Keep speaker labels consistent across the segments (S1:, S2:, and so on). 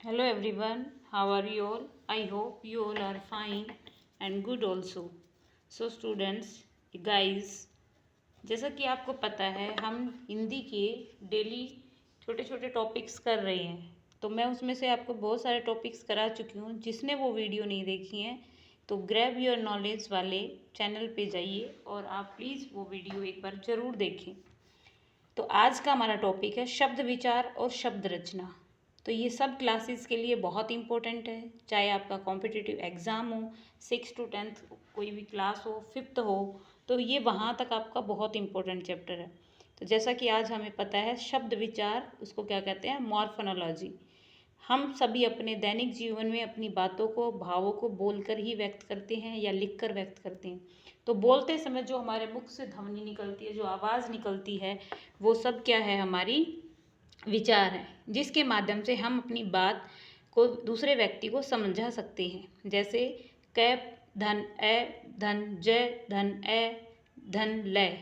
S1: Hello everyone, how are you all? I hope you all are fine and good also. So students, guys, जैसा कि आपको पता है हम हिंदी के डेली छोटे छोटे टॉपिक्स कर रहे हैं। तो मैं उसमें से आपको बहुत सारे टॉपिक्स करा चुकी हूँ। जिसने वो वीडियो नहीं देखी है तो ग्रैब योर नॉलेज वाले चैनल पे जाइए और आप प्लीज़ वो वीडियो एक बार ज़रूर देखें। तो आज का हमारा टॉपिक है शब्द विचार और शब्द रचना। तो ये सब क्लासेस के लिए बहुत इम्पोर्टेंट है, चाहे आपका कॉम्पिटिटिव एग्ज़ाम हो, 6 to 10 कोई भी क्लास हो, 5th हो, तो ये वहाँ तक आपका बहुत इम्पोर्टेंट चैप्टर है। तो जैसा कि आज हमें पता है शब्द विचार, उसको क्या कहते हैं, मॉर्फोनोलॉजी। हम सभी अपने दैनिक जीवन में अपनी बातों को, भावों को बोलकर ही व्यक्त करते हैं या लिखकर व्यक्त करते हैं। तो बोलते समय जो हमारे मुख से ध्वनि निकलती है, जो आवाज़ निकलती है, वो सब क्या है, हमारी विचार है, जिसके माध्यम से हम अपनी बात को दूसरे व्यक्ति को समझा सकते हैं। जैसे कैप, धन ए, धन जय, धन ए, धन लय,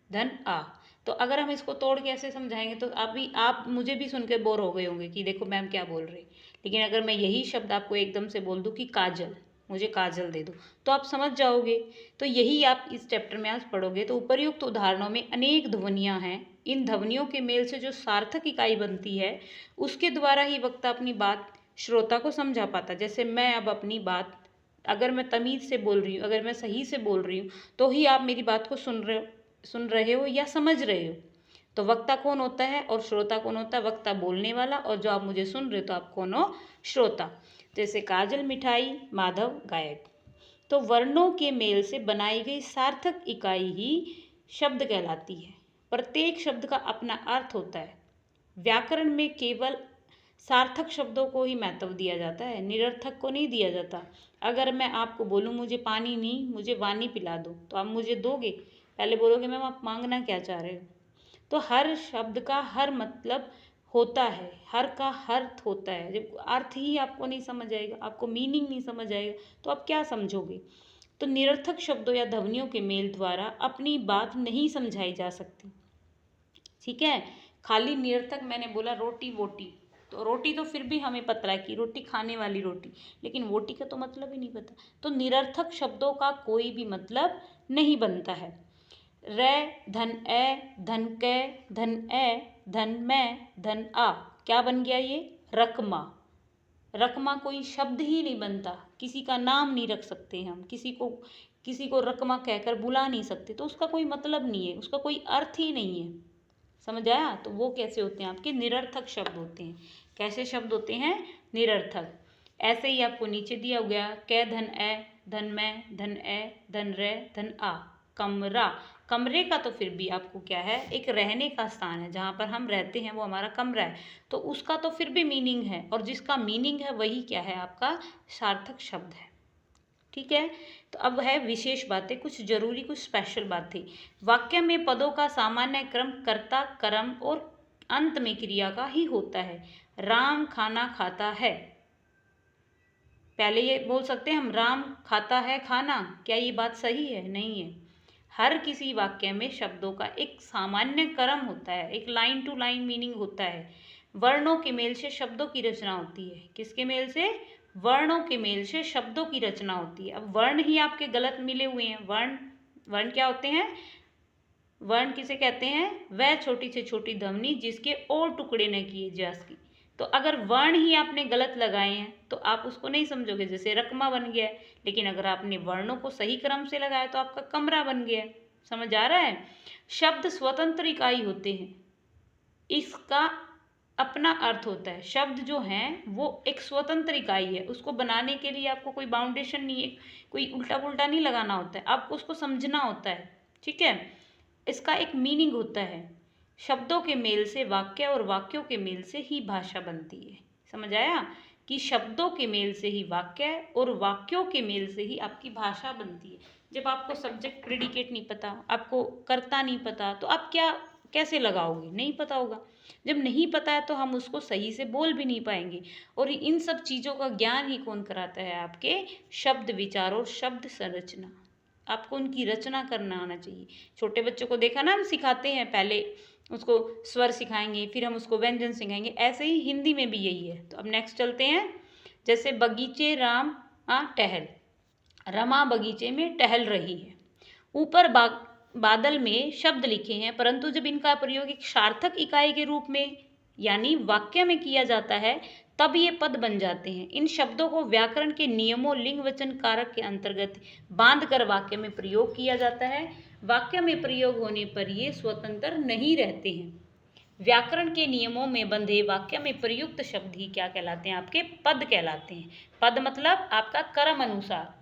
S1: धन आ। तो अगर हम इसको तोड़ के ऐसे समझाएंगे तो आप मुझे भी सुन के बोर हो गए होंगे कि देखो मैम क्या बोल रही। लेकिन अगर मैं यही शब्द आपको एकदम से बोल दूँ कि काजल, मुझे काजल दे दो, तो आप समझ जाओगे। तो यही आप इस चैप्टर में आज पढ़ोगे। तो उपर्युक्त उदाहरणों में अनेक ध्वनियाँ हैं। इन ध्वनियों के मेल से जो सार्थक इकाई बनती है, उसके द्वारा ही वक्ता अपनी बात श्रोता को समझा पाता। जैसे मैं अब अपनी बात अगर मैं तमीज़ से बोल रही हूँ, अगर मैं सही से बोल रही हूँ, तो ही आप मेरी बात को सुन रहे हो या समझ रहे हो। तो वक्ता कौन होता है और श्रोता कौन होता है? वक्ता बोलने वाला, और जो आप मुझे सुन रहे हो तो आप कौन हो? श्रोता। जैसे काजल मिठाई, माधव गायक। तो वर्णों के मेल से बनाई गई सार्थक इकाई ही शब्द कहलाती है। प्रत्येक शब्द का अपना अर्थ होता है। व्याकरण में केवल सार्थक शब्दों को ही महत्व दिया जाता है, निरर्थक को नहीं दिया जाता। अगर मैं आपको बोलूँ मुझे पानी नहीं, मुझे वानी पिला दो, तो आप मुझे दोगे? पहले बोलोगे मैम आप मांगना क्या चाह रहे हो। तो हर शब्द का हर मतलब होता है, हर का अर्थ होता है। जब अर्थ ही आपको नहीं समझ आएगा, आपको मीनिंग नहीं समझ आएगा, तो आप क्या समझोगे। तो निरर्थक शब्दों या ध्वनियों के मेल द्वारा अपनी बात नहीं समझाई जा सकती। ठीक है। खाली निरर्थक, मैंने बोला रोटी वोटी, तो रोटी तो फिर भी हमें पता है कि रोटी खाने वाली रोटी, लेकिन वोटी का तो मतलब ही नहीं पता। तो निरर्थक शब्दों का कोई भी मतलब नहीं बनता है। रे, धन ए, धन कै, धन ए, धन मैं, धन आ, क्या बन गया ये? रकमा। रकमा कोई शब्द ही नहीं बनता, किसी का नाम नहीं रख सकते हम, किसी को रकमा कहकर बुला नहीं सकते, तो उसका कोई मतलब नहीं है, उसका कोई अर्थ ही नहीं है। समझ आया? तो वो कैसे होते हैं? आपके निरर्थक शब्द होते हैं। कैसे शब्द होते हैं? निरर्थक। ऐसे ही आपको नीचे दिया हो गया, कै, धन ए, धन मैं, धन ए, धन रे, धन आ, कमरा। कमरे का तो फिर भी आपको क्या है, एक रहने का स्थान है, जहाँ पर हम रहते हैं वो हमारा कमरा है। तो उसका तो फिर भी मीनिंग है, और जिसका मीनिंग है वही क्या है, आपका सार्थक शब्द है। ठीक है। तो अब है विशेष बातें, कुछ जरूरी कुछ स्पेशल बातें। वाक्य में पदों का सामान्य क्रम कर्ता, कर्म और अंत में क्रिया का ही होता है। राम खाना खाता है, पहले ये बोल सकते हैं हम राम खाता है खाना। क्या ये बात सही है? नहीं है। हर किसी वाक्य में शब्दों का एक सामान्य क्रम होता है, एक लाइन टू लाइन मीनिंग होता है। वर्णों के मेल से शब्दों की रचना होती है। किसके मेल से? वर्णों के मेल से शब्दों की रचना होती है। अब वर्ण ही आपके गलत मिले हुए हैं। वर्ण वर्ण क्या होते हैं? वर्ण किसे कहते हैं? वह छोटी से छोटी ध्वनि जिसके और टुकड़े न किए जा सके। तो अगर वर्ण ही आपने गलत लगाए हैं तो आप उसको नहीं समझोगे। जैसे रकमा बन गया है, लेकिन अगर आपने वर्णों को सही क्रम से लगाया तो आपका कमरा बन गया है। समझ आ रहा है? शब्द स्वतंत्र इकाई होते हैं, इसका अपना अर्थ होता है। शब्द जो हैं वो एक स्वतंत्र इकाई है, उसको बनाने के लिए आपको कोई बाउंडेशन नहीं है, कोई उल्टा पुल्टा नहीं लगाना होता है, आपको उसको समझना होता है। ठीक है। इसका एक मीनिंग होता है। शब्दों के मेल से वाक्य और वाक्यों के मेल से ही भाषा बनती है। समझ आया? कि शब्दों के मेल से ही वाक्य और वाक्यों के मेल से ही आपकी भाषा बनती है। जब आपको सब्जेक्ट प्रेडिकेट नहीं पता, आपको कर्ता नहीं पता, तो आप क्या कैसे लगाओगे? नहीं पता होगा। जब नहीं पता है तो हम उसको सही से बोल भी नहीं पाएंगे। और इन सब चीज़ों का ज्ञान ही कौन कराता है? आपके शब्द विचार और शब्द संरचना। आपको उनकी रचना करना आना चाहिए। छोटे बच्चों को देखा ना, हम सिखाते हैं, पहले उसको स्वर सिखाएंगे, फिर हम उसको व्यंजन सिखाएंगे, ऐसे ही हिंदी में भी यही है। तो अब नेक्स्ट चलते हैं। जैसे बगीचे राम टहल, रमा बगीचे में टहल रही है। ऊपर बादल में शब्द लिखे हैं, परंतु जब इनका प्रयोग एक सार्थक इकाई के रूप में यानी वाक्य में किया जाता है तब ये पद बन जाते हैं। इन शब्दों को व्याकरण के नियमों लिंग वचन कारक के अंतर्गत बांधकर वाक्य में प्रयोग किया जाता है। वाक्य में प्रयोग होने पर ये स्वतंत्र नहीं रहते हैं। व्याकरण के नियमों में बंधे वाक्य में प्रयुक्त शब्द ही क्या कहलाते हैं? आपके पद कहलाते हैं। पद मतलब आपका कर्म अनुसार,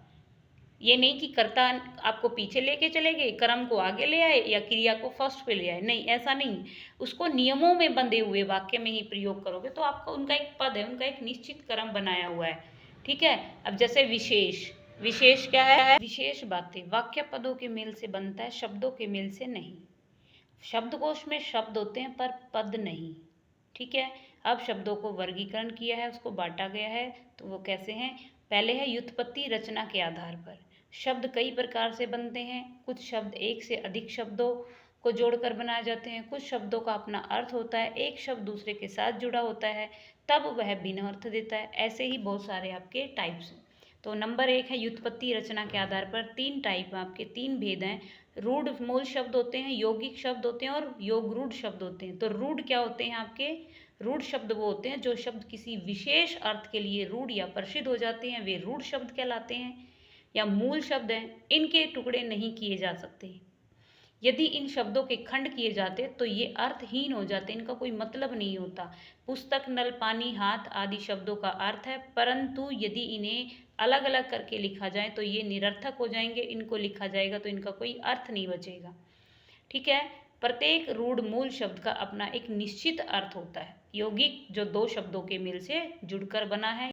S1: ये नहीं कि कर्ता आपको पीछे लेके चले गए, कर्म को आगे ले आए या क्रिया को फर्स्ट पे ले आए, नहीं, ऐसा नहीं। उसको नियमों में बंधे हुए वाक्य में ही प्रयोग करोगे तो आपका उनका एक पद है, उनका एक निश्चित कर्म बनाया हुआ है। ठीक है। अब जैसे विशेष, विशेष क्या है? विशेष बातें वाक्य पदों के मेल से बनता है, शब्दों के मेल से नहीं। शब्दकोश में शब्द होते हैं पर पद नहीं। ठीक है। अब शब्दों को वर्गीकरण किया है, उसको बांटा गया है, तो वो कैसे हैं? पहले है व्युत्पत्ति रचना के आधार पर। शब्द कई प्रकार से बनते हैं। कुछ शब्द एक से अधिक शब्दों को जोड़कर बनाए जाते हैं, कुछ शब्दों का अपना अर्थ होता है, एक शब्द दूसरे के साथ जुड़ा होता है तब वह भिन्न अर्थ देता है। ऐसे ही बहुत सारे आपके टाइप्स हैं। तो नंबर 1 है व्युत्पत्ति रचना के आधार पर। 3 टाइप आपके, 3 भेद हैं। रूढ़ मूल शब्द होते हैं, यौगिक शब्द होते हैं और योगरूढ़ शब्द होते हैं। तो रूढ़ क्या होते हैं आपके? रूढ़ शब्द वो होते हैं जो शब्द किसी विशेष अर्थ के लिए रूढ़ या प्रसिद्ध हो जाते हैं, वे रूढ़ शब्द कहलाते हैं। या मूल शब्द हैं, इनके टुकड़े नहीं किए जा सकते। यदि इन शब्दों के खंड किए जाते तो ये अर्थहीन हो जाते, इनका कोई मतलब नहीं होता। पुस्तक, नल, पानी, हाथ आदि शब्दों का अर्थ है, परंतु यदि इन्हें अलग अलग करके लिखा जाए तो ये निरर्थक हो जाएंगे। इनको लिखा जाएगा तो इनका कोई अर्थ नहीं बचेगा। ठीक है। प्रत्येक रूढ़ मूल शब्द का अपना एक निश्चित अर्थ होता है। यौगिक जो 2 शब्दों के मेल से जुड़कर बना है।